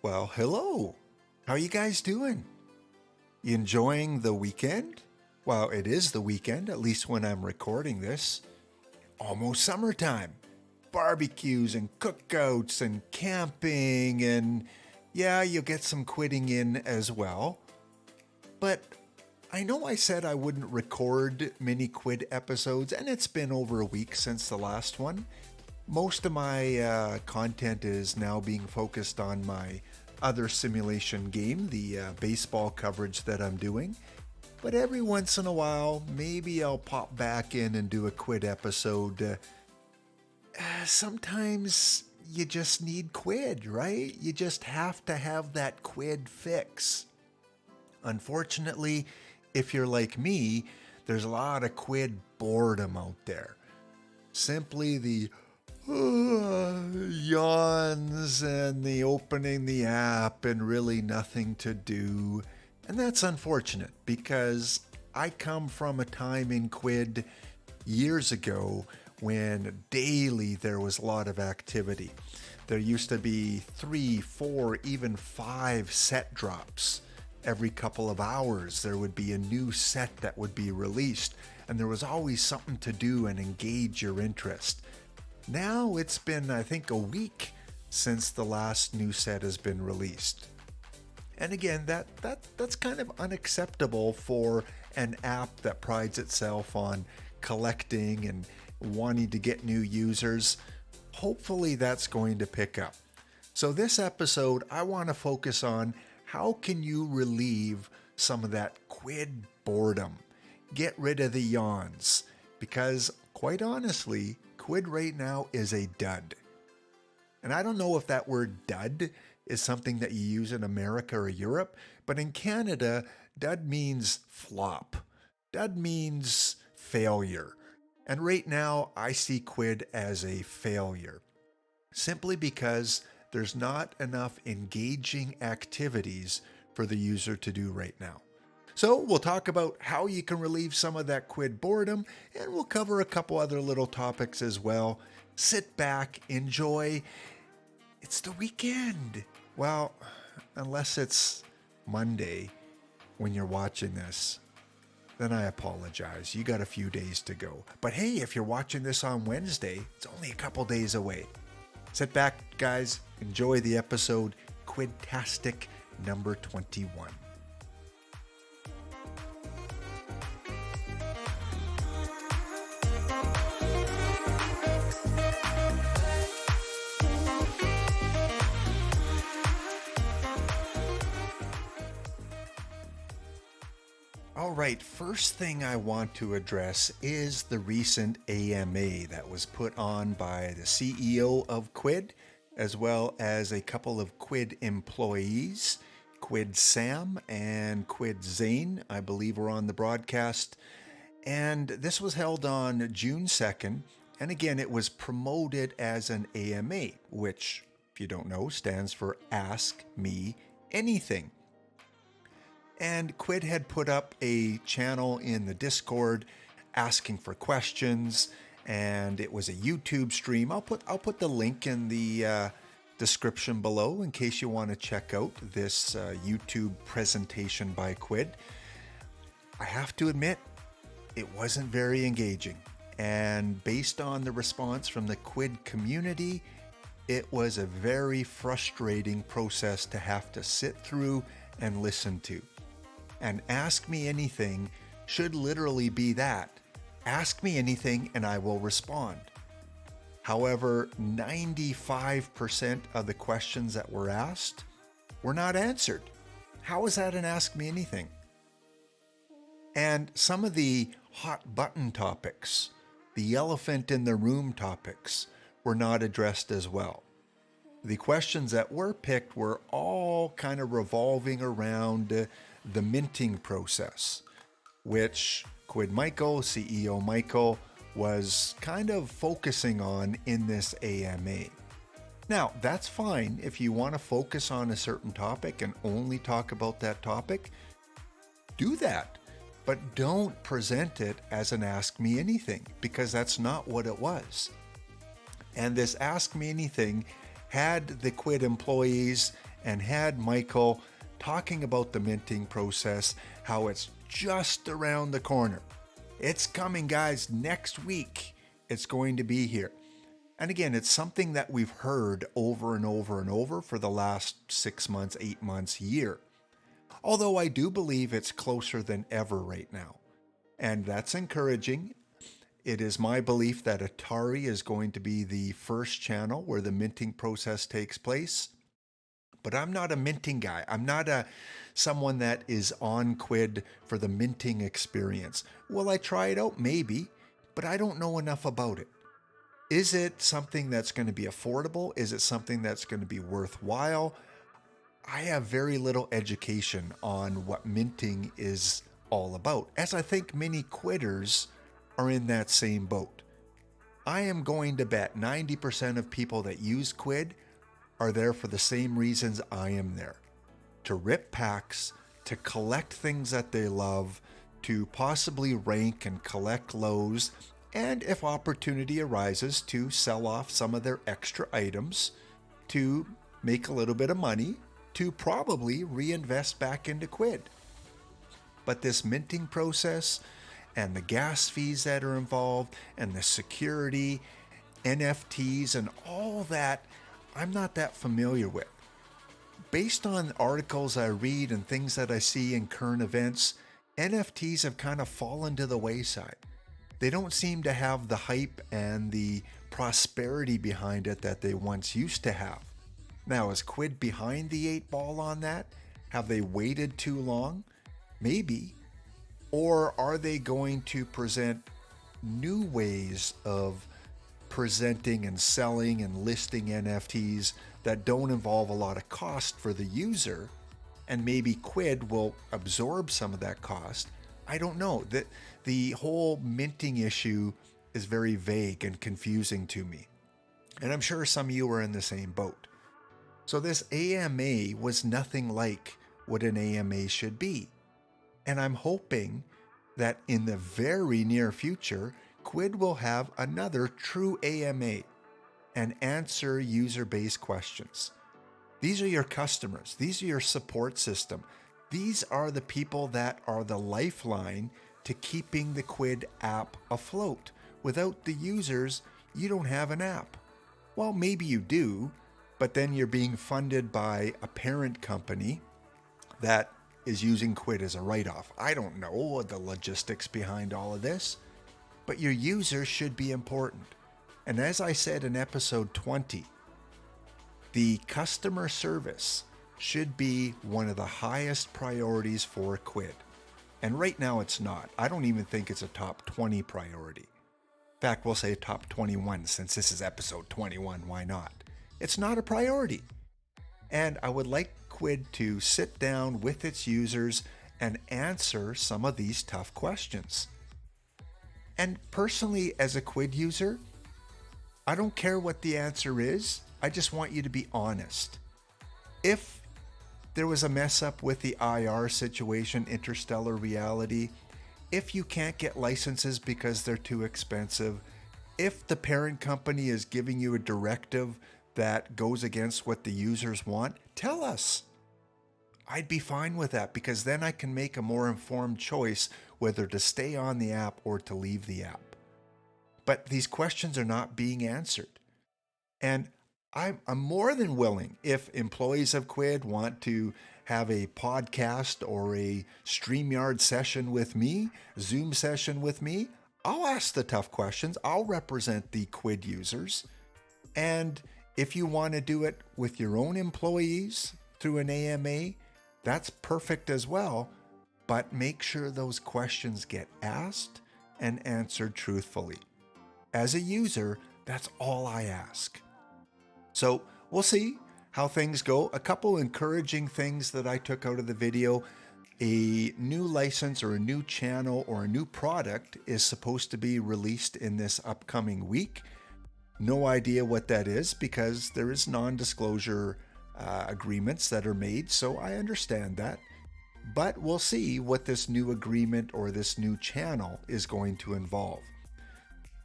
Well, hello. How you guys doing? You enjoying the weekend? Well, it is the weekend, at least when I'm recording this. Almost summertime. Barbecues and cookouts and camping and yeah, you'll get some quitting in as well. But I know I said I wouldn't record mini Quidd episodes, and it's been over a week since the last one. Most of my content is now being focused on my other simulation game, the baseball coverage that I'm doing. But every once in a while, maybe I'll pop back in and do a Quidd episode. Sometimes you just need Quidd, right? You just have to have that Quidd fix. Unfortunately, if you're like me, there's a lot of Quidd boredom out there. Simply the yawns and the opening the app and really nothing to do. And that's unfortunate because I come from a time in Quidd years ago when daily there was a lot of activity. There used to be 3, 4, even 5 set drops. Every couple of hours there would be a new set that would be released, and there was always something to do and engage your interest. Now it's been, I think, a week since the last new set has been released. And again, that's kind of unacceptable for an app that prides itself on collecting and wanting to get new users. Hopefully that's going to pick up. So this episode, I want to focus on how can you relieve some of that Quidd boredom? Get rid of the yawns, because quite honestly, Quidd right now is a dud. And I don't know if that word dud is something that you use in America or Europe, but in Canada, dud means flop. Dud means failure. And right now, I see Quidd as a failure, simply because there's not enough engaging activities for the user to do right now. So we'll talk about how you can relieve some of that Quidd boredom, and we'll cover a couple other little topics as well. Sit back, enjoy. It's the weekend. Well, unless it's Monday when you're watching this, then I apologize. You got a few days to go. But hey, if you're watching this on Wednesday, it's only a couple days away. Sit back, guys. Enjoy the episode, Quiddtastic number 21. All right, first thing I want to address is the recent AMA that was put on by the CEO of Quidd, as well as a couple of Quidd employees. Quidd Sam and Quidd Zane, I believe, were on the broadcast. And this was held on June 2nd. And again, it was promoted as an AMA, which, if you don't know, stands for Ask Me Anything. And Quidd had put up a channel in the Discord asking for questions, and it was a YouTube stream. I'll put the link in the description below in case you want to check out this YouTube presentation by Quidd. I have to admit, it wasn't very engaging, and based on the response from the Quidd community, it was a very frustrating process to have to sit through and listen to. And Ask Me Anything should literally be that. Ask me anything and I will respond. However, 95% of the questions that were asked were not answered. How is that an Ask Me Anything? And some of the hot button topics, the elephant in the room topics, were not addressed as well. The questions that were picked were all kind of revolving around the minting process, which Quidd Michael, CEO Michael, was kind of focusing on in this AMA. Now, that's fine if you want to focus on a certain topic and only talk about that topic. Do that, but don't present it as an Ask Me Anything, because that's not what it was. And this Ask Me Anything had the Quidd employees and had Michael talking about the minting process, how it's just around the corner. It's coming, guys, next week. It's going to be here. And again, it's something that we've heard over and over and over for the last 6 months, 8 months, year. Although I do believe it's closer than ever right now. And that's encouraging. It is my belief that Atari is going to be the first channel where the minting process takes place. But I'm not a minting guy. I'm not someone that is on Quidd for the minting experience. Will I try it out? Maybe, but I don't know enough about it. Is it something that's going to be affordable? Is it something that's going to be worthwhile? I have very little education on what minting is all about, as I think many Quidders are in that same boat. I am going to bet 90% of people that use Quidd are there for the same reasons I am there. To rip packs, to collect things that they love, to possibly rank and collect lows, and if opportunity arises, to sell off some of their extra items, to make a little bit of money, to probably reinvest back into Quidd. But this minting process and the gas fees that are involved and the security, NFTs and all that, I'm not that familiar with. Based on articles I read and things that I see in current events, NFTs have kind of fallen to the wayside. They don't seem to have the hype and the prosperity behind it that they once used to have. Now, is Quidd behind the 8 ball on that? Have they waited too long? Maybe. Or are they going to present new ways of presenting and selling and listing NFTs that don't involve a lot of cost for the user, and maybe Quidd will absorb some of that cost? I don't know. The whole minting issue is very vague and confusing to me. And I'm sure some of you are in the same boat. So this AMA was nothing like what an AMA should be. And I'm hoping that in the very near future, Quidd will have another true AMA and answer user-based questions. These are your customers. These are your support system. These are the people that are the lifeline to keeping the Quidd app afloat. Without the users, you don't have an app. Well, maybe you do, but then you're being funded by a parent company that is using Quidd as a write-off. I don't know the logistics behind all of this, but your users should be important. And as I said in episode 20, the customer service should be one of the highest priorities for Quidd. And right now it's not. I don't even think it's a top 20 priority. In fact, we'll say top 21 since this is episode 21. Why not? It's not a priority. And I would like Quidd to sit down with its users and answer some of these tough questions. And personally, as a Quidd user, I don't care what the answer is. I just want you to be honest. If there was a mess up with the IR situation, interstellar reality, if you can't get licenses because they're too expensive, if the parent company is giving you a directive that goes against what the users want, tell us. I'd be fine with that, because then I can make a more informed choice whether to stay on the app or to leave the app. But these questions are not being answered. And I'm more than willing, if employees of Quidd want to have a podcast or a StreamYard session with me, Zoom session with me, I'll ask the tough questions. I'll represent the Quidd users. And if you want to do it with your own employees through an AMA, that's perfect as well. But make sure those questions get asked and answered truthfully. As a user, that's all I ask. So we'll see how things go. A couple encouraging things that I took out of the video. A new license or a new channel or a new product is supposed to be released in this upcoming week. No idea what that is, because there is non-disclosure agreements that are made, so I understand that. But we'll see what this new agreement or this new channel is going to involve.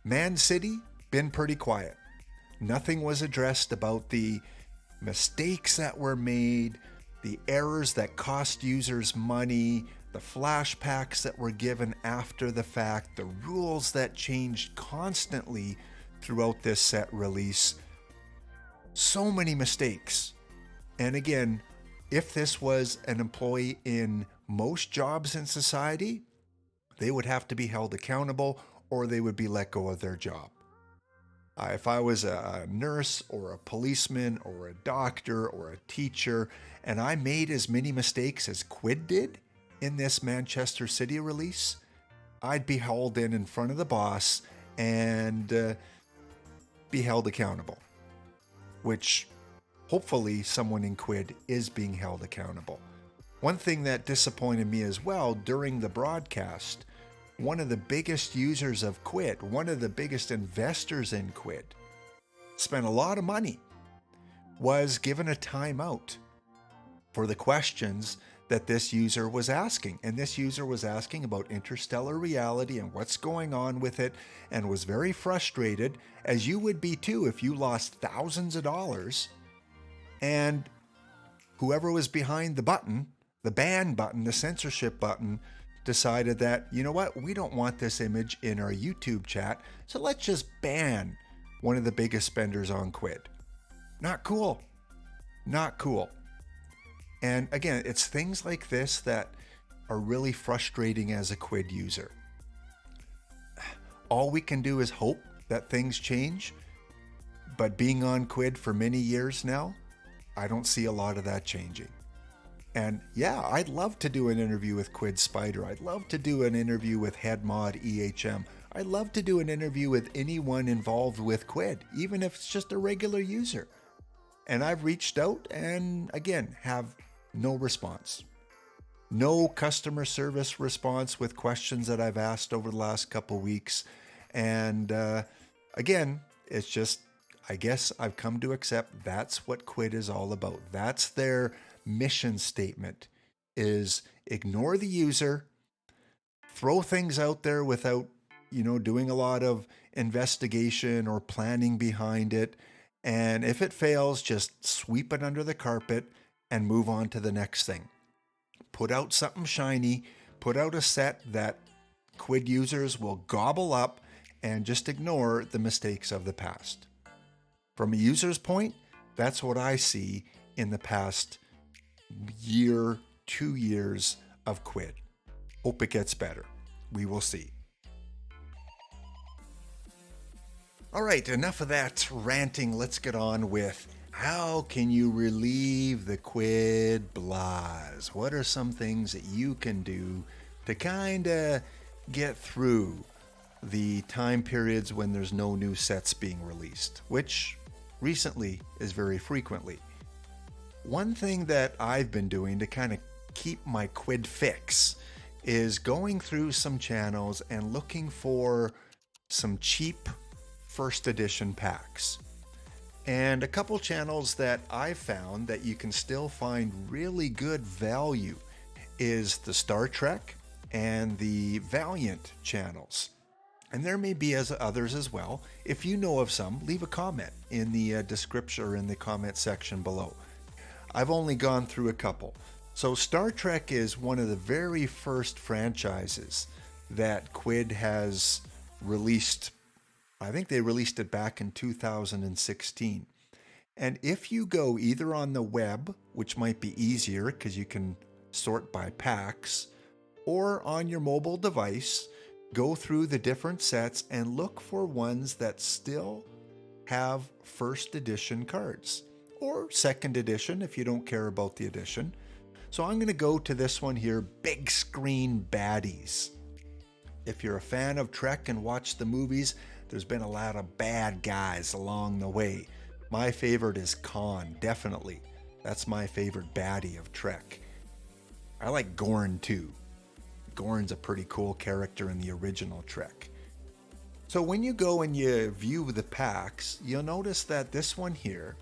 Man City, been pretty quiet. Nothing was addressed about the mistakes that were made, the errors that cost users money, the flash packs that were given after the fact, the rules that changed constantly throughout this set release. So many mistakes. And again, if this was an employee in most jobs in society, they would have to be held accountable or they would be let go of their job. If I was a nurse or a policeman or a doctor or a teacher and I made as many mistakes as Quidd did in this Manchester City release, I'd be hauled in front of the boss and be held accountable, which hopefully someone in Quidd is being held accountable. One thing that disappointed me as well during the broadcast, one of the biggest users of Quidd, one of the biggest investors in Quidd, spent a lot of money, was given a timeout for the questions that this user was asking. And this user was asking about interstellar reality and what's going on with it, and was very frustrated, as you would be too if you lost thousands of dollars and whoever was behind the button, the ban button, the censorship button, decided that, you know what, we don't want this image in our YouTube chat, so let's just ban one of the biggest spenders on Quidd. Not cool. Not cool. And again, it's things like this that are really frustrating as a Quidd user. All we can do is hope that things change, but being on Quidd for many years now, I don't see a lot of that changing. And yeah, I'd love to do an interview with Quidd Spider. I'd love to do an interview with Head Mod EHM. I'd love to do an interview with anyone involved with Quidd, even if it's just a regular user. And I've reached out and again, have no response. No customer service response with questions that I've asked over the last couple weeks. And again, it's just, I guess I've come to accept that's what Quidd is all about. That's their mission statement, is ignore the user, throw things out there without, doing a lot of investigation or planning behind it. And if it fails, just sweep it under the carpet and move on to the next thing. Put out something shiny, put out a set that Quidd users will gobble up and just ignore the mistakes of the past. From a user's point, that's what I see in the past year, 2 years of Quidd. Hope it gets better. We will see. All right, enough of that ranting. Let's get on with how can you relieve the Quidd blahs? What are some things that you can do to kind of get through the time periods when there's no new sets being released, which recently is very frequently. One thing that I've been doing to kind of keep my Quidd fix is going through some channels and looking for some cheap first edition packs. And a couple channels that I've found that you can still find really good value is the Star Trek and the Valiant channels. And there may be others as well. If you know of some, leave a comment in the description or in the comment section below. I've only gone through a couple. So Star Trek is one of the very first franchises that Quidd has released. I think they released it back in 2016. And if you go either on the web, which might be easier because you can sort by packs, or on your mobile device, go through the different sets and look for ones that still have first edition cards, or second edition if you don't care about the edition. So I'm going to go to this one here, Big Screen Baddies. If you're a fan of Trek and watch the movies, there's been a lot of bad guys along the way. My favorite is Khan, definitely. That's my favorite baddie of Trek. I like Gorn too. Gorn's a pretty cool character in the original Trek. So when you go and you view the packs, you'll notice that this one here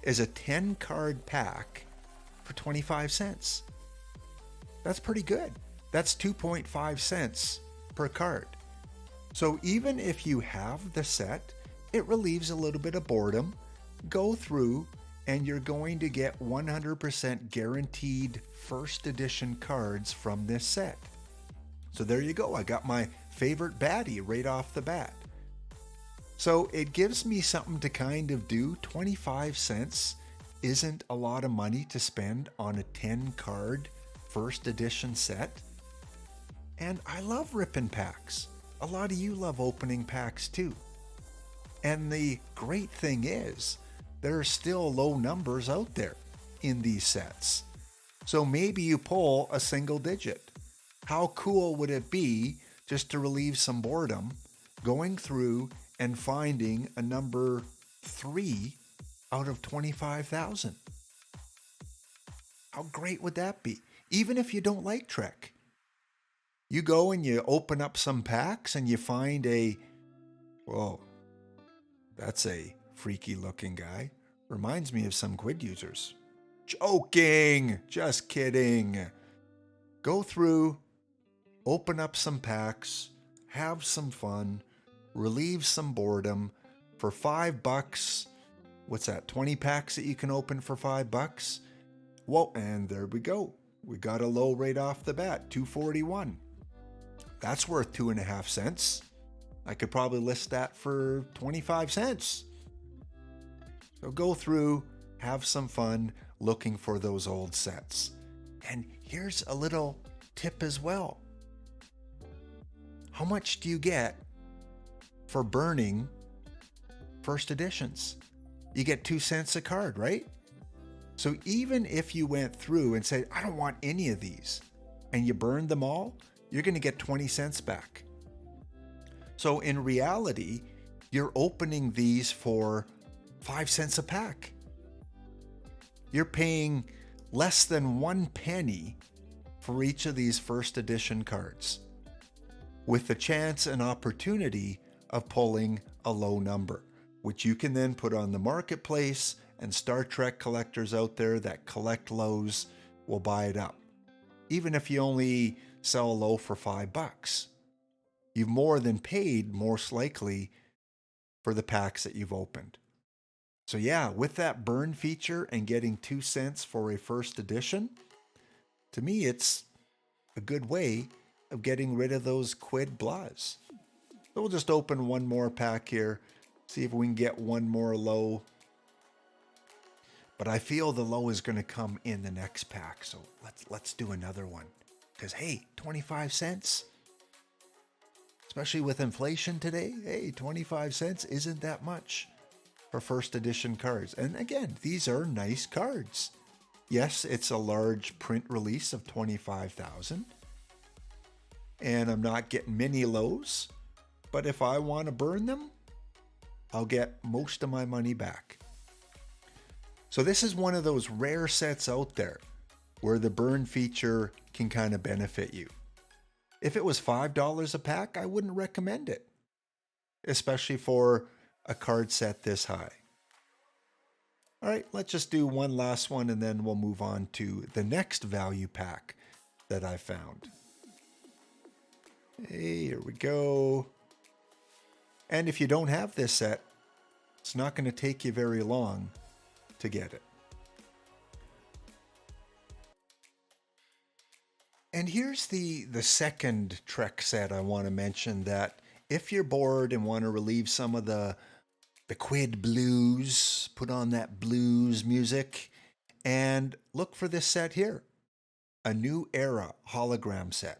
is a 10 card pack for 25 cents. That's pretty good. That's 2.5 cents per card. So even if you have the set, it relieves a little bit of boredom. Go through and you're going to get 100% guaranteed first edition cards from this set. So there you go. I got my favorite baddie right off the bat. So it gives me something to kind of do. 25 cents isn't a lot of money to spend on a 10 card first edition set. And I love ripping packs. A lot of you love opening packs too. And the great thing is, there are still low numbers out there in these sets. So maybe you pull a single digit. How cool would it be just to relieve some boredom, going through and finding a number 3 out of 25,000? How great would that be? Even if you don't like Trek. You go and you open up some packs and you find whoa, that's a freaky looking guy. Reminds me of some Quidd users. Joking! Just kidding. Go through, open up some packs, have some fun, relieve some boredom for $5. What's that? 20 packs that you can open for $5? Whoa, and there we go. We got a low right off the bat, $2.41. That's worth 2.5 cents. I could probably list that for 25 cents. So go through, have some fun looking for those old sets. And here's a little tip as well. How much do you get for burning first editions? You get 2 cents a card, right? So even if you went through and said, I don't want any of these, and you burned them all, you're going to get 20 cents back. So in reality, you're opening these for 5 cents a pack. You're paying less than 1 penny for each of these first edition cards, with the chance and opportunity of pulling a low number, which you can then put on the marketplace, and Star Trek collectors out there that collect lows will buy it up. Even if you only sell a low for $5, you've more than paid, most likely, for the packs that you've opened. So yeah, with that burn feature and getting 2 cents for a first edition, to me it's a good way of getting rid of those Quidd blahs. So we'll just open one more pack here, see if we can get one more low. But I feel the low is going to come in the next pack, so let's do another one. Because hey, 25 cents, especially with inflation today, hey, 25 cents isn't that much for first edition cards. And again, these are nice cards. Yes, it's a large print release of 25,000. And I'm not getting many lows, but if I want to burn them, I'll get most of my money back. So this is one of those rare sets out there where the burn feature can kind of benefit you. If it was $5 a pack, I wouldn't recommend it, especially for a card set this high. All right, let's just do one last one and then we'll move on to the next value pack that I found. Hey, here we go. And if you don't have this set, it's not going to take you very long to get it. And here's the second Trek set I want to mention, that if you're bored and want to relieve some of the Quidd blues, put on that blues music and look for this set here. A New Era hologram set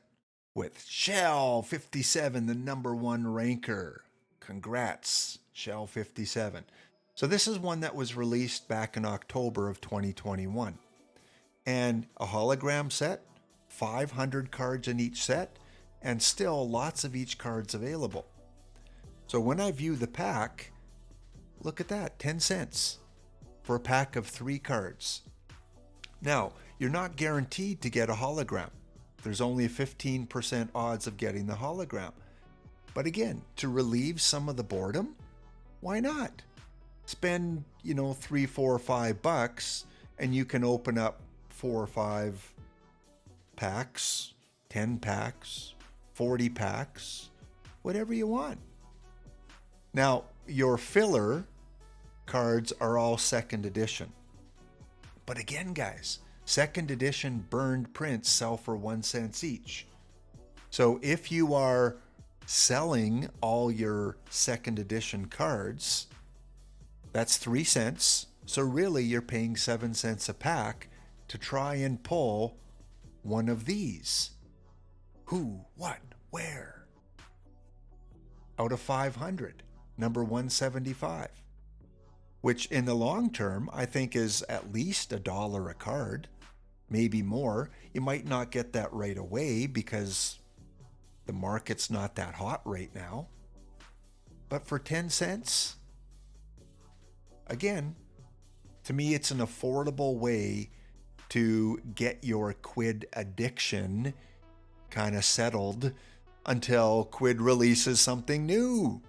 with Shell 57, the #1 ranker. Congrats, Shell 57. So this is one that was released back in October of 2021. And a hologram set, 500 cards in each set, and still lots of each cards available. So when I view the pack, look at that, 10 cents for a pack of 3 cards. Now, you're not guaranteed to get a hologram. There's only a 15% odds of getting the hologram. But again, to relieve some of the boredom, why not? Spend, $3, $4, or $5 and you can open up 4 or 5 packs, 10 packs, 40 packs, whatever you want. Now, your filler cards are all second edition. But again, guys, second edition burned prints sell for 1 cent each. So if you are selling all your second edition cards, that's 3 cents. So really you're paying 7 cents a pack to try and pull one of these. Who, what, where? Out of 500, number 175, which in the long term, I think is at least $1 a card, maybe more. You might not get that right away because the market's not that hot right now. But for 10 cents, again, to me, it's an affordable way to get your Quidd addiction kind of settled until Quidd releases something new,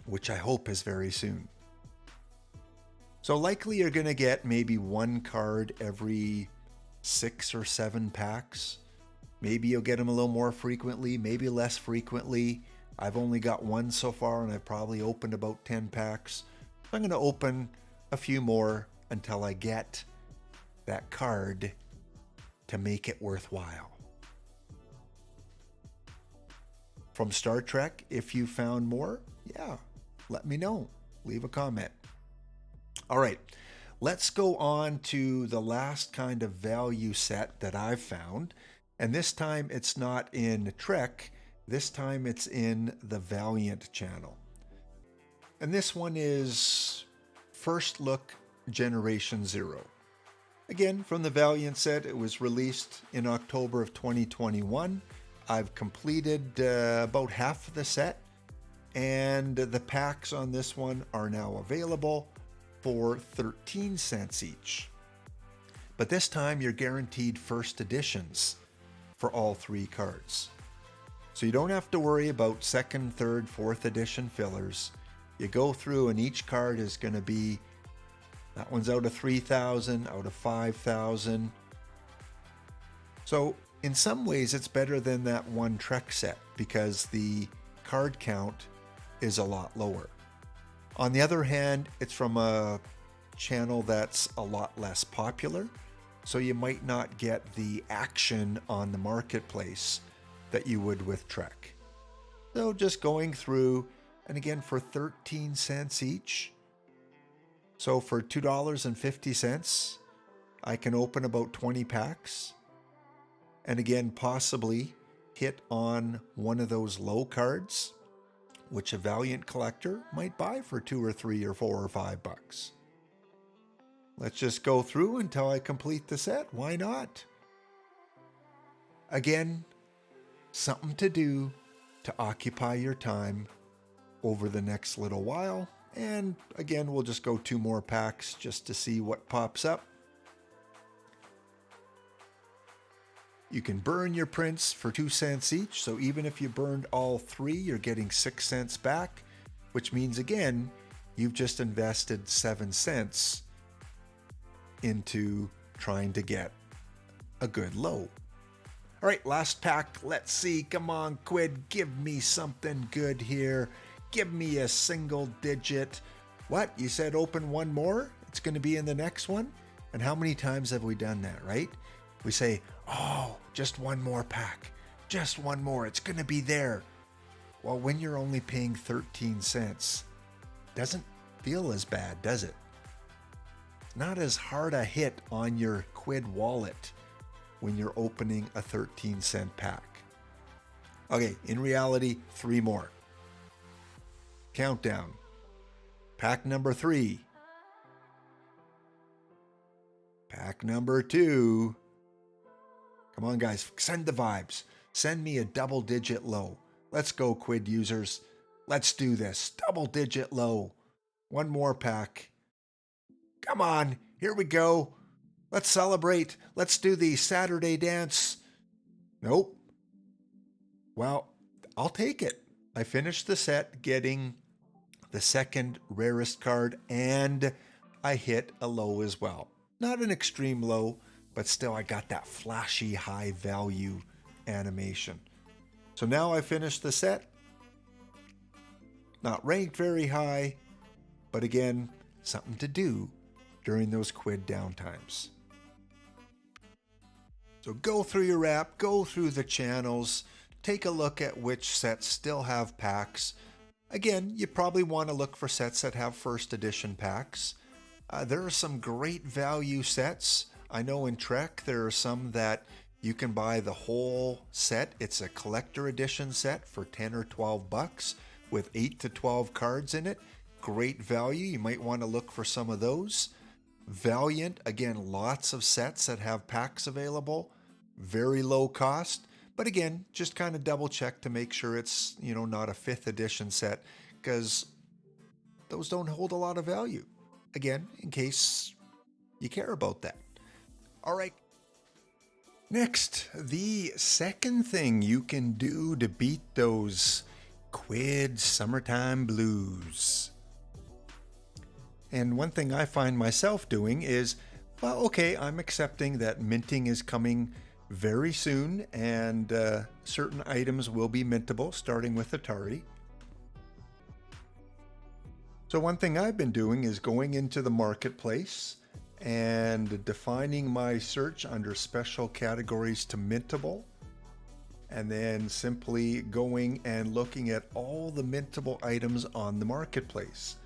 which I hope is very soon. So likely you're going to get maybe one card every 6 or 7 packs. Maybe you'll get them a little more frequently, maybe less frequently. I've only got one so far, and I've probably opened about 10 packs. I'm going to open a few more until I get that card to make it worthwhile. From Star Trek, if you found more, yeah, let me know. Leave a comment. All right, let's go on to the last kind of value set that I've found. And this time it's not in Trek. This time it's in the Valiant channel. And this one is First Look Generation Zero. Again, from the Valiant set, it was released in October of 2021. I've completed about half of the set, and the packs on this one are now available for 13 cents each. But this time you're guaranteed first editions for all 3 cards. So you don't have to worry about second, third, fourth edition fillers. You go through and each card is going to be, that one's out of 3,000, out of 5,000. So in some ways it's better than that one Trek set because the card count is a lot lower. On the other hand, it's from a channel that's a lot less popular, so you might not get the action on the marketplace that you would with Trek. So just going through, and again for 13 cents each. So for $2.50, I can open about 20 packs. And again, possibly hit on one of those low cards, which a Valiant collector might buy for $2 or $3 or $4 or $5. Let's just go through until I complete the set. Why not? Again, something to do to occupy your time over the next little while. And again, we'll just go 2 more packs just to see what pops up. You can burn your prints for 2 cents each. So even if you burned all 3, you're getting 6 cents back, which means again, you've just invested 7 cents into trying to get a good low. All right, last pack. Let's see. Come on, Quidd, give me something good here. Give me a single digit. What? You said open one more? It's going to be in the next one? And how many times have we done that, right? We say, oh, just one more pack. Just one more. It's going to be there. Well, when you're only paying 13 cents, doesn't feel as bad, does it? Not as hard a hit on your Quidd wallet when you're opening a 13-cent pack. Okay, in reality, 3 more. Countdown. Pack number 3. Pack number 2. Come on, guys, send the vibes. Send me a double-digit low. Let's go, Quidd users. Let's do this. Double-digit low. One more pack. Come on, here we go. Let's celebrate. Let's do the Saturday dance. Nope. Well, I'll take it. I finished the set getting the second rarest card, and I hit a low as well. Not an extreme low, but still I got that flashy high value animation. So now I finished the set. Not ranked very high, but again, something to do during those Quidd downtimes. So go through your app, go through the channels, take a look at which sets still have packs. Again, you probably want to look for sets that have first edition packs. There are some great value sets. I know in Trek there are some that you can buy the whole set. It's a collector edition set for 10 or 12 bucks with 8 to 12 cards in it. Great value. You might want to look for some of those. Valiant, again, lots of sets that have packs available. Very low cost. But again, just kind of double check to make sure it's, not a 5th edition set, because those don't hold a lot of value. Again, in case you care about that. All right. Next, the second thing you can do to beat those Quidd summertime blues. And one thing I find myself doing is, well, okay, I'm accepting that minting is coming very soon, and certain items will be mintable, starting with Atari. So one thing I've been doing is going into the marketplace and defining my search under special categories to mintable, and then simply going and looking at all the mintable items on the marketplace.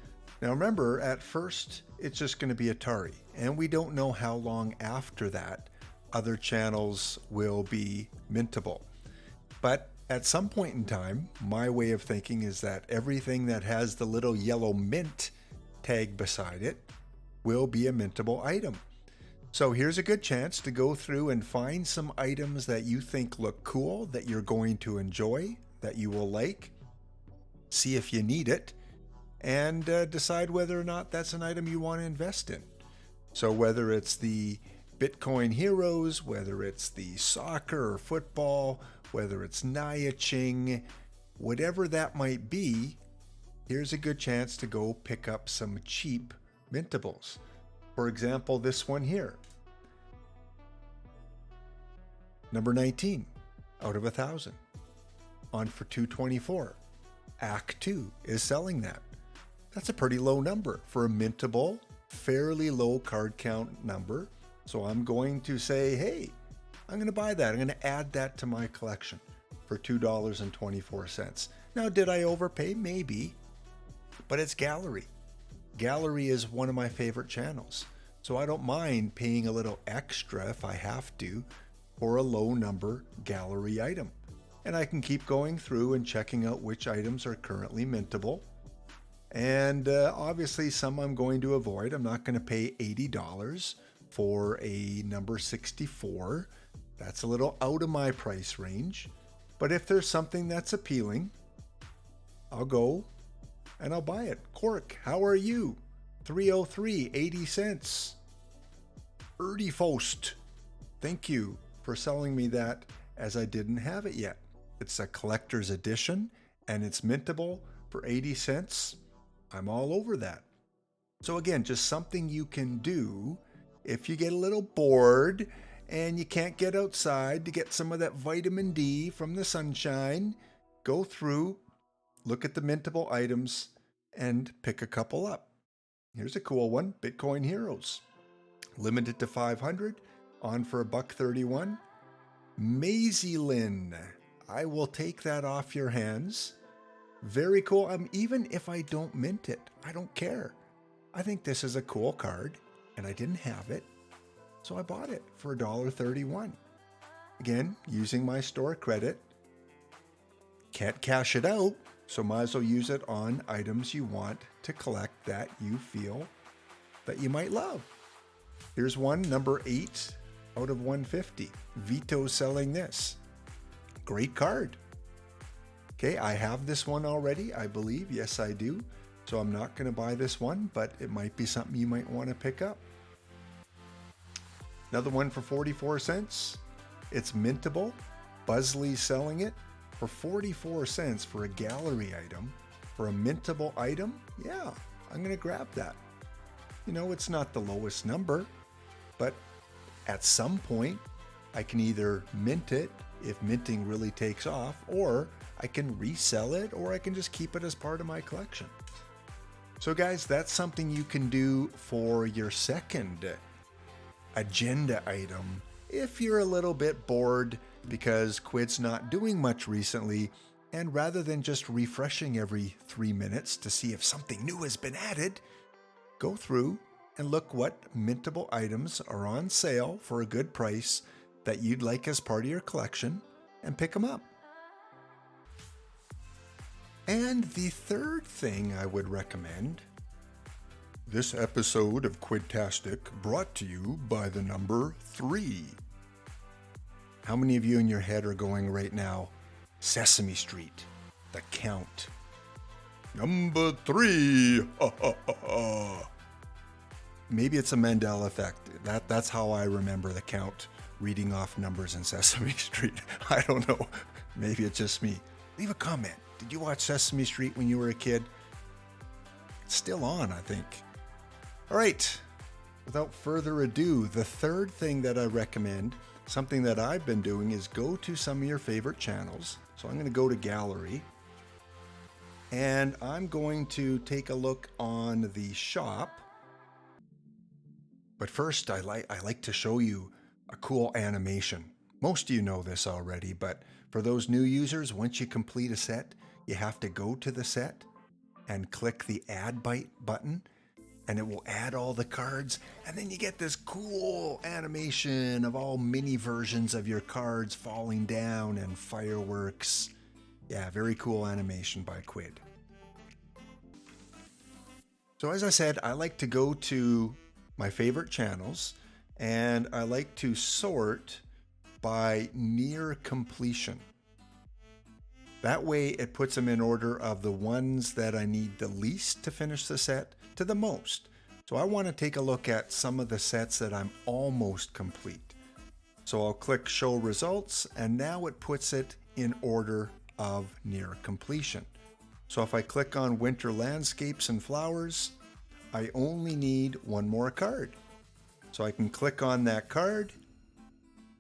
Now remember, at first it's just going to be Atari, and we don't know how long after that other channels will be mintable. But at some point in time, my way of thinking is that everything that has the little yellow mint tag beside it will be a mintable item. So here's a good chance to go through and find some items that you think look cool, that you're going to enjoy, that you will like, see if you need it, and decide whether or not that's an item you want to invest in. So whether it's the Bitcoin Heroes, whether it's the soccer or football, whether it's Nia-Ching, whatever that might be, here's a good chance to go pick up some cheap mintables. For example, this one here. Number 19 out of 1,000. On for 224. Act 2 is selling that. That's a pretty low number for a mintable, fairly low card count number. So I'm going to say, hey, I'm going to buy that. I'm going to add that to my collection for $2.24. Now, did I overpay? Maybe, but it's Gallery. Gallery is one of my favorite channels. So I don't mind paying a little extra if I have to for a low number Gallery item. And I can keep going through and checking out which items are currently mintable. And obviously some I'm going to avoid. I'm not going to pay $80 for a number 64. That's a little out of my price range. But if there's something that's appealing, I'll go and I'll buy it. Cork, how are you? 303, 80 cents. Erdifost, thank you for selling me that, as I didn't have it yet. It's a collector's edition and it's mintable for 80 cents. I'm all over that. So again, just something you can do if you get a little bored and you can't get outside to get some of that vitamin D from the sunshine. Go through, look at the mintable items, and pick a couple up. Here's a cool one, Bitcoin Heroes. Limited to 500, on for $1.31. Mazylin, I will take that off your hands. Very cool. Even if I don't mint it, I don't care. I think this is a cool card, and I didn't have it, so I bought it for $1.31. Again, using my store credit. Can't cash it out, so might as well use it on items you want to collect that you feel that you might love. Here's one, number 8 out of 150. Vito selling this. Great card. Okay, I have this one already, I believe. Yes, I do. So I'm not going to buy this one, but it might be something you might want to pick up. Another one for 44 cents. It's mintable. Buzzley's selling it for 44 cents for a gallery item. For a mintable item, yeah, I'm going to grab that. You know, it's not the lowest number, but at some point, I can either mint it if minting really takes off, or I can resell it, or I can just keep it as part of my collection. So guys, that's something you can do for your second agenda item if you're a little bit bored because Quidd's not doing much recently, and rather than just refreshing every 3 minutes to see if something new has been added, go through and look what mintable items are on sale for a good price that you'd like as part of your collection and pick them up. And the third thing I would recommend, this episode of Quiddtastic brought to you by the number 3. How many of you in your head are going right now, Sesame Street, the count? Number 3. Maybe it's a Mandela effect. That's how I remember the count, reading off numbers in Sesame Street. I don't know. Maybe it's just me. Leave a comment. Did you watch Sesame Street when you were a kid? It's still on, I think. All right. Without further ado, the third thing that I recommend, something that I've been doing, is go to some of your favorite channels. So I'm going to go to Gallery. And I'm going to take a look on the shop. But first, I like to show you a cool animation. Most of you know this already, but for those new users, once you complete a set, you have to go to the set and click the Add button, and it will add all the cards, and then you get this cool animation of all mini versions of your cards falling down and fireworks. Yeah, very cool animation by Quidd. So as I said, I like to go to my favorite channels, and I like to sort by near completion. That way it puts them in order of the ones that I need the least to finish the set to the most. So I want to take a look at some of the sets that I'm almost complete. So I'll click Show Results, and now it puts it in order of near completion. So if I click on Winter Landscapes and Flowers, I only need one more card. So I can click on that card,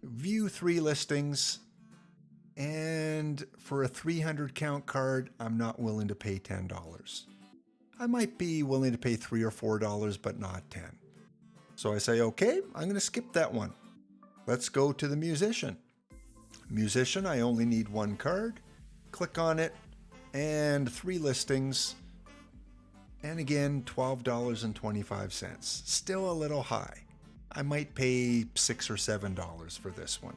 view 3 listings, and for a 300 count card, I'm not willing to pay $10. I might be willing to pay $3 or $4, but not 10. So I say, okay, I'm going to skip that one. Let's go to the musician. Musician, I only need one card. Click on it, and 3 listings. And again, $12.25. Still a little high. I might pay $6 or $7 for this one.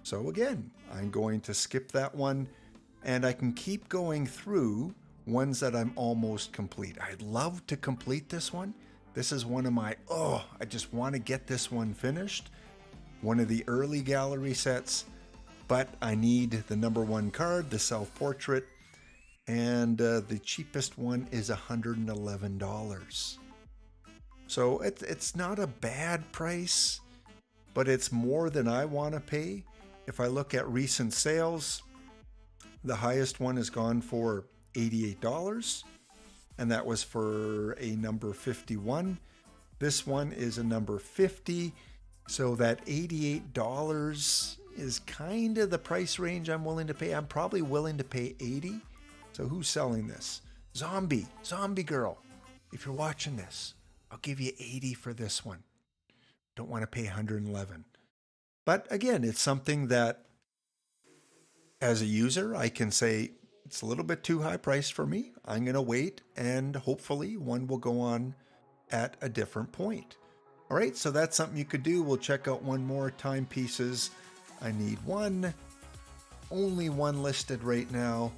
So again, I'm going to skip that one, and I can keep going through ones that I'm almost complete. I'd love to complete this one. This is one of my, I just want to get this one finished. One of the early gallery sets, but I need the number 1 card, the self-portrait, and the cheapest one is $111. So it's not a bad price, but it's more than I want to pay. If I look at recent sales, the highest one has gone for $88, and that was for a number 51. This one is a number 50, so that $88 is kind of the price range I'm willing to pay. I'm probably willing to pay $80. So who's selling this? Zombie Girl. If you're watching this, I'll give you $80 for this one. Don't want to pay $111. But again, it's something that as a user, I can say it's a little bit too high priced for me. I'm going to wait, and hopefully one will go on at a different point. All right, so that's something you could do. We'll check out one more timepieces. I need one, only one listed right now,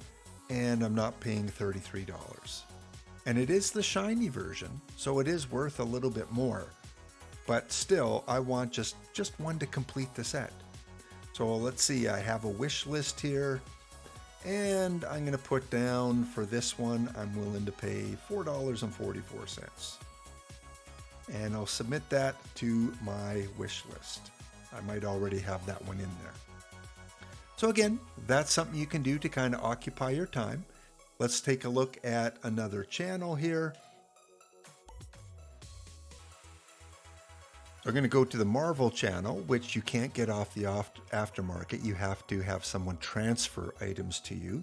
and I'm not paying $33. And it is the shiny version, so it is worth a little bit more. But still, I want just one to complete the set. So let's see, I have a wish list here, and I'm going to put down for this one, I'm willing to pay $4.44. And I'll submit that to my wish list. I might already have that one in there. So again, that's something you can do to kind of occupy your time. Let's take a look at another channel here. I'm going to go to the Marvel channel, which you can't get off the aftermarket. You have to have someone transfer items to you.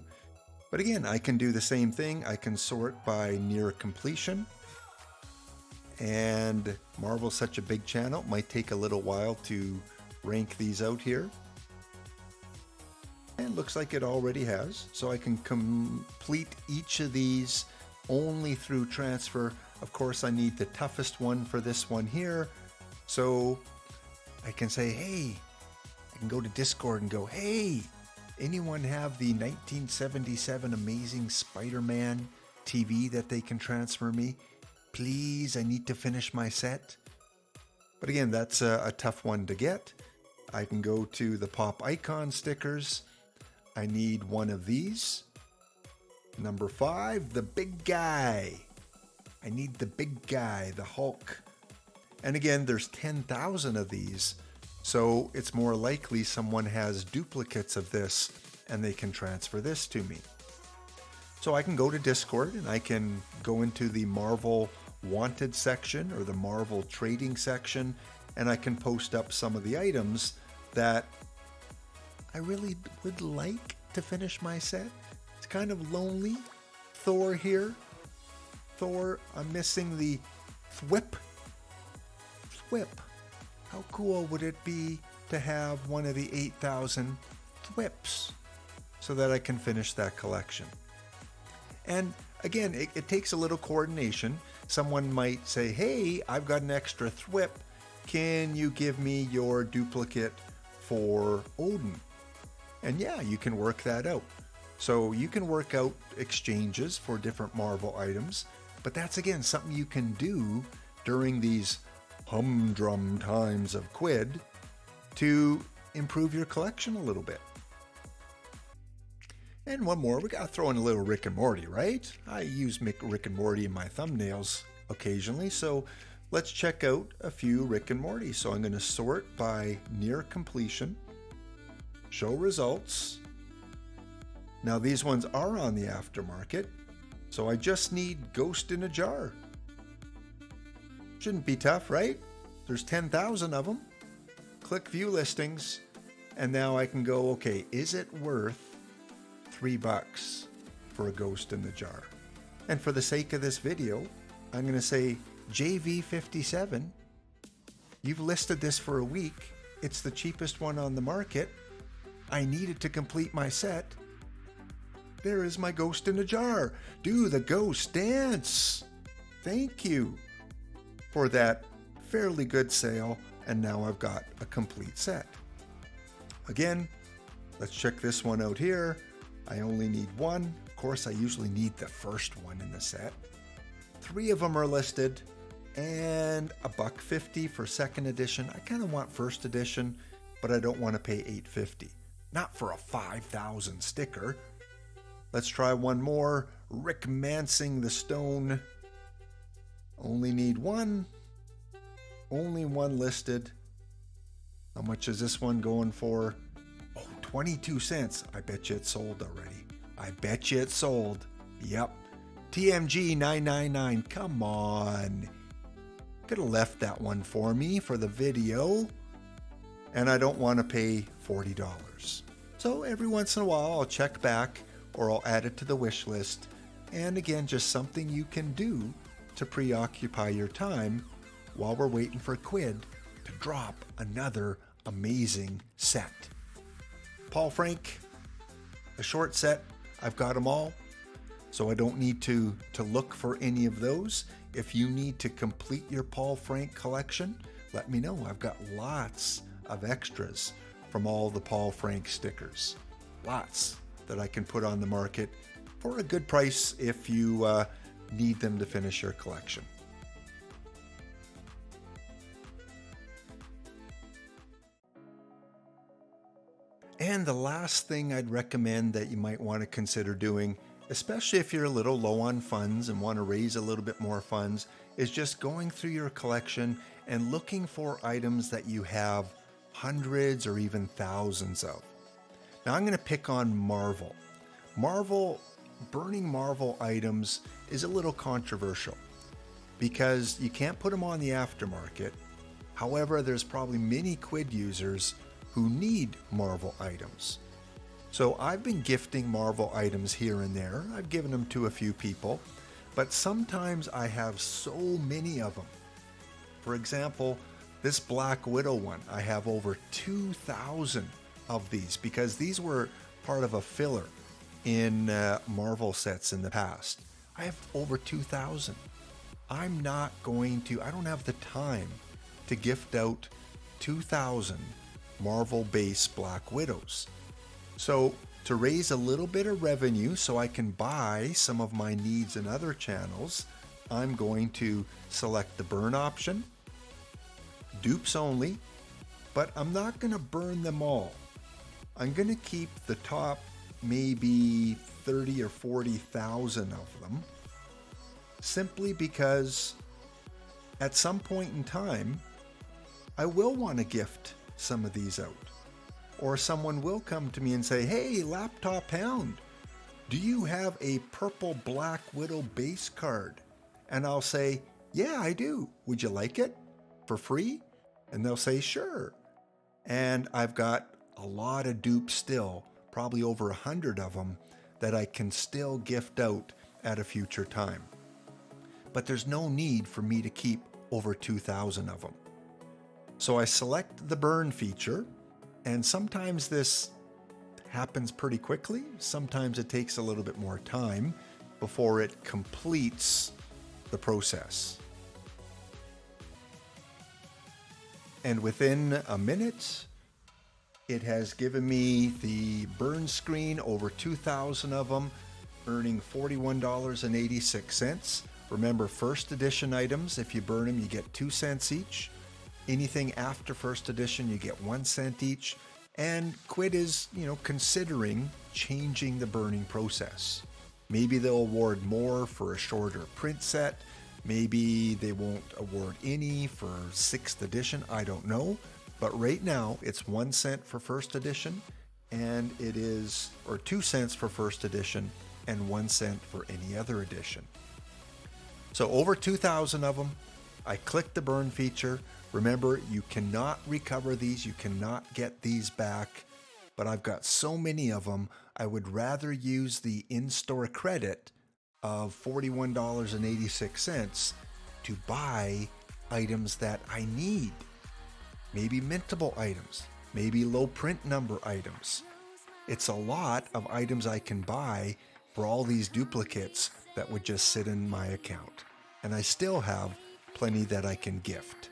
But again, I can do the same thing. I can sort by near completion. And Marvel's such a big channel, it might take a little while to rank these out here. And looks like it already has. So I can complete each of these only through transfer. Of course, I need the toughest one for this one here. So I can say, hey, I can go to Discord and go, hey, anyone have the 1977 Amazing Spider-Man TV that they can transfer me? Please, I need to finish my set. But again, that's a tough one to get. I can go to the pop icon stickers. I need one of these. Number 5, the big guy. I need the big guy, the Hulk. And again, there's 10,000 of these. So it's more likely someone has duplicates of this and they can transfer this to me. So I can go to Discord and I can go into the Marvel Wanted section or the Marvel Trading section, and I can post up some of the items that I really would like to finish my set. It's kind of lonely. Thor here. Thor, I'm missing the thwip. Thwip. How cool would it be to have one of the 8,000 thwips so that I can finish that collection? And again, it takes a little coordination. Someone might say, hey, I've got an extra thwip. Can you give me your duplicate for Odin? And yeah, you can work that out. So you can work out exchanges for different Marvel items, but that's again something you can do during these humdrum times of Quidd to improve your collection a little bit. And one more, we gotta throw in a little Rick and Morty, right? I use Rick and Morty in my thumbnails occasionally, so let's check out a few Rick and Morty. So I'm gonna sort by near completion, show results. Now these ones are on the aftermarket, so I just need Ghost in a Jar. Shouldn't be tough, right? There's 10,000 of them. Click view listings, and now I can go, okay, is it worth $3 for a Ghost in the Jar? And for the sake of this video, I'm going to say, JV57, you've listed this for a week. It's the cheapest one on the market. I need it to complete my set. There is my Ghost in a Jar. Do the ghost dance. Thank you for that fairly good sale. And now I've got a complete set. Again, let's check this one out here. I only need one. Of course, I usually need the first one in the set. 3 of them are listed, and $1.50 for second edition. I kind of want first edition, but I don't want to pay $8.50. Not for a 5,000 sticker. Let's try one more. Rick Mancing the Stone. Only need one. Only one listed. How much is this one going for? 22 cents. I bet you it's sold already. I bet you it's sold. Yep. TMG 999. Come on. Could have left that one for me for the video. And I don't want to pay $40. So every once in a while I'll check back or I'll add it to the wish list. And again, just something you can do to preoccupy your time while we're waiting for Quidd to drop another amazing set. Paul Frank, a short set. I've got them all, so I don't need to look for any of those. If you need to complete your Paul Frank collection, let me know. I've got lots of extras from all the Paul Frank stickers. Lots that I can put on the market for a good price if you need them to finish your collection. And the last thing I'd recommend that you might want to consider doing, especially if you're a little low on funds and want to raise a little bit more funds, is just going through your collection and looking for items that you have hundreds or even thousands of. Now I'm going to pick on Marvel. Burning Marvel items is a little controversial because you can't put them on the aftermarket. However, there's probably many Quidd users who need Marvel items. So I've been gifting Marvel items here and there. I've given them to a few people, but sometimes I have so many of them. For example, this Black Widow one, I have over 2,000 of these because these were part of a filler in Marvel sets in the past. I have over 2,000. I don't have the time to gift out 2,000 Marvel-based Black Widows. So to raise a little bit of revenue so I can buy some of my needs in other channels, I'm going to select the burn option, dupes only, but I'm not going to burn them all. I'm going to keep the top maybe 30 or 40,000 of them, simply because at some point in time, I will want to gift some of these out. Or someone will come to me and say, hey, Laptop Hound, do you have a purple Black Widow base card? And I'll say, yeah, I do. Would you like it for free? And they'll say, sure. And I've got a lot of dupes still, probably over 100 of them, that I can still gift out at a future time. But there's no need for me to keep over 2,000 of them. So I select the burn feature, and sometimes this happens pretty quickly. Sometimes it takes a little bit more time before it completes the process. And within a minute, it has given me the burn screen, over 2,000 of them, earning $41.86. Remember, first edition items, if you burn them, you get 2 cents each. Anything after first edition, you get 1 cent each. And Quidd is, considering changing the burning process. Maybe they'll award more for a shorter print set. Maybe they won't award any for 6th edition. I don't know. But right now, it's 1 cent for first edition, and it is, or 2 cents for first edition, and 1 cent for any other edition. So over 2,000 of them. I click the burn feature. Remember, you cannot recover these. You cannot get these back. But I've got so many of them, I would rather use the in-store credit of $41.86 to buy items that I need. Maybe mintable items, maybe low print number items. It's a lot of items I can buy for all these duplicates that would just sit in my account. And I still have plenty that I can gift.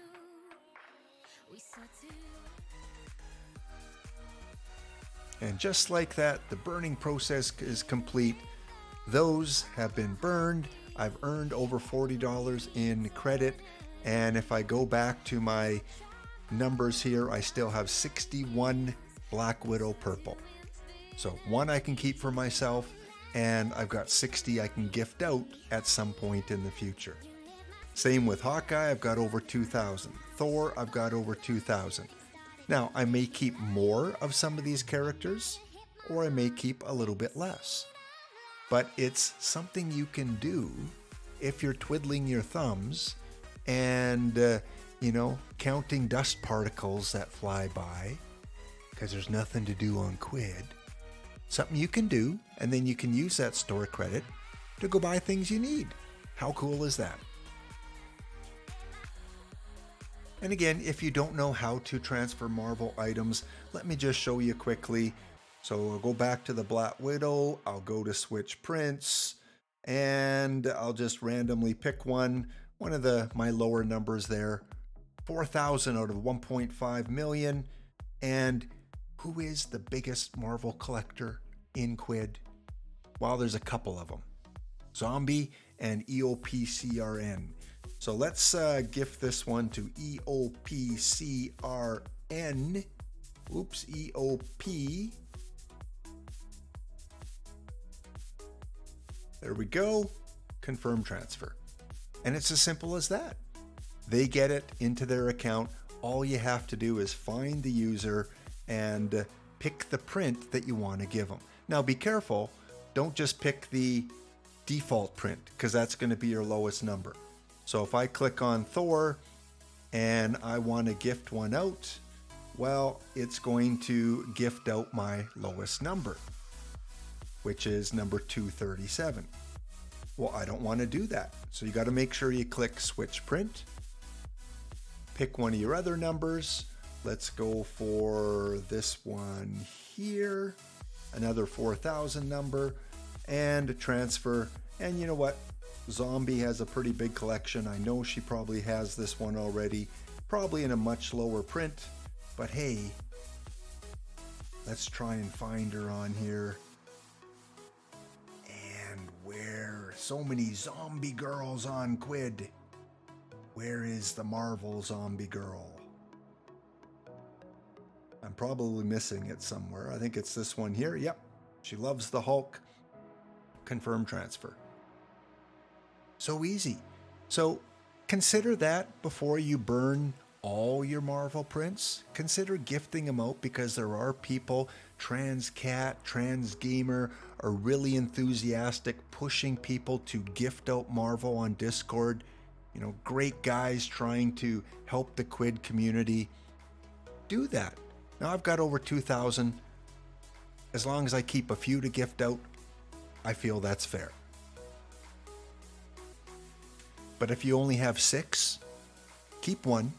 And just like that, the burning process is complete. Those have been burned. I've earned over $40 in credit. And if I go back to my numbers here, I still have 61 Black Widow purple. So 1 I can keep for myself, and I've got 60 I can gift out at some point in the future. Same with Hawkeye, I've got over 2,000. Thor, I've got over 2,000. Now, I may keep more of some of these characters, or I may keep a little bit less. But it's something you can do if you're twiddling your thumbs and, counting dust particles that fly by, because there's nothing to do on Quidd. Something you can do, and then you can use that store credit to go buy things you need. How cool is that? And again, if you don't know how to transfer Marvel items, let me just show you quickly. So I'll go back to the Black Widow, I'll go to switch prints, and I'll just randomly pick one of my lower numbers there. 4,000 out of 1.5 million. And who is the biggest Marvel collector in Quidd? Well, there's a couple of them. Zombie and EOPCRN. So let's gift this one to EOPCRN. Oops, EOP. There we go. Confirm transfer. And it's as simple as that. They get it into their account. All you have to do is find the user and pick the print that you want to give them. Now be careful. Don't just pick the default print, because that's going to be your lowest number. So if I click on Thor and I want to gift one out, Well, it's going to gift out my lowest number, which is number 237. Well, I don't want to do that. So you got to make sure you click switch print. Pick one of your other numbers. Let's go for this one here. Another 4,000 number and transfer. And you know what? Zombie has a pretty big collection. I know she probably has this one already, probably in a much lower print. But hey, let's try and find her on here. And where so many zombie girls on Quidd? Where is the Marvel zombie girl? I'm probably missing it somewhere. I think it's this one here. Yep, she loves the Hulk. Confirm transfer. So easy. So consider that before you burn all your Marvel prints. Consider gifting them out, because there are people, trans cat, trans gamer, are really enthusiastic, pushing people to gift out Marvel on Discord. You know, great guys trying to help the Quidd community. Do that. Now I've got over 2,000. As long as I keep a few to gift out, I feel that's fair. But if you only have 6, keep one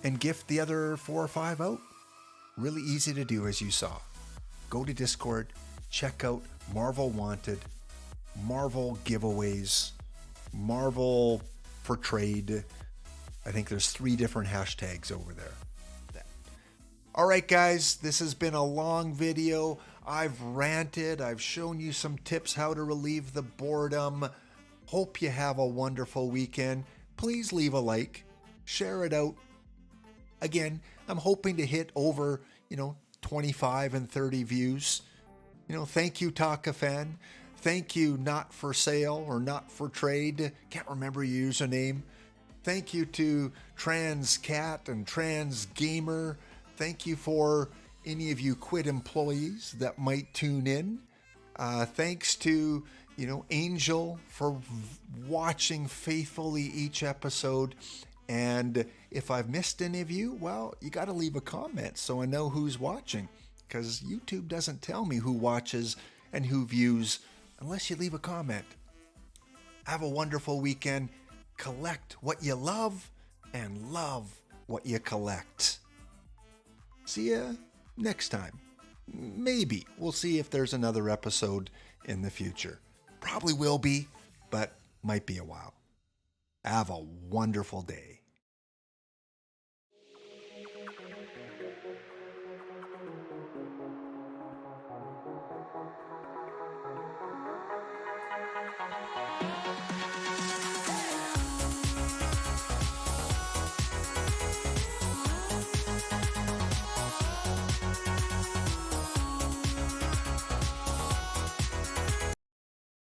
and gift the other 4 or 5 out. Really easy to do, as you saw. Go to Discord, check out Marvel Wanted, Marvel Giveaways, Marvel for Trade. I think there's 3 different hashtags over there. All right, guys, this has been a long video. I've ranted. I've shown you some tips how to relieve the boredom. Hope you have a wonderful weekend. Please leave a like, share it out. Again, I'm hoping to hit over, 25 and 30 views. Thank you, Taka Fan. Thank you, Not For Sale or Not For Trade. Can't remember your username. Thank you to Trans Cat and Trans Gamer. Thank you for any of you Quidd employees that might tune in. Thanks to, Angel for watching faithfully each episode. And if I've missed any of you, well, you got to leave a comment so I know who's watching, because YouTube doesn't tell me who watches and who views unless you leave a comment. Have a wonderful weekend. Collect what you love and love what you collect. See ya next time. Maybe. We'll see if there's another episode in the future. Probably will be, but might be a while. Have a wonderful day.